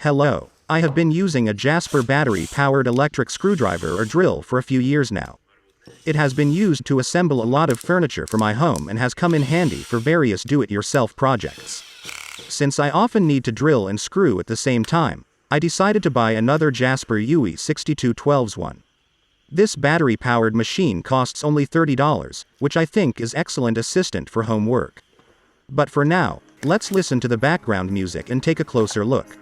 Hello. I have been using a Jasper battery-powered electric screwdriver or drill for a few years now. It has been used to assemble a lot of furniture for my home and has come in handy for various do-it-yourself projects. Since I often need to drill and screw at the same time, I decided to buy another Jasper UE6212's one. This battery-powered machine costs only $30, which I think is excellent assistant for home work. But for now, let's listen to the background music and take a closer look.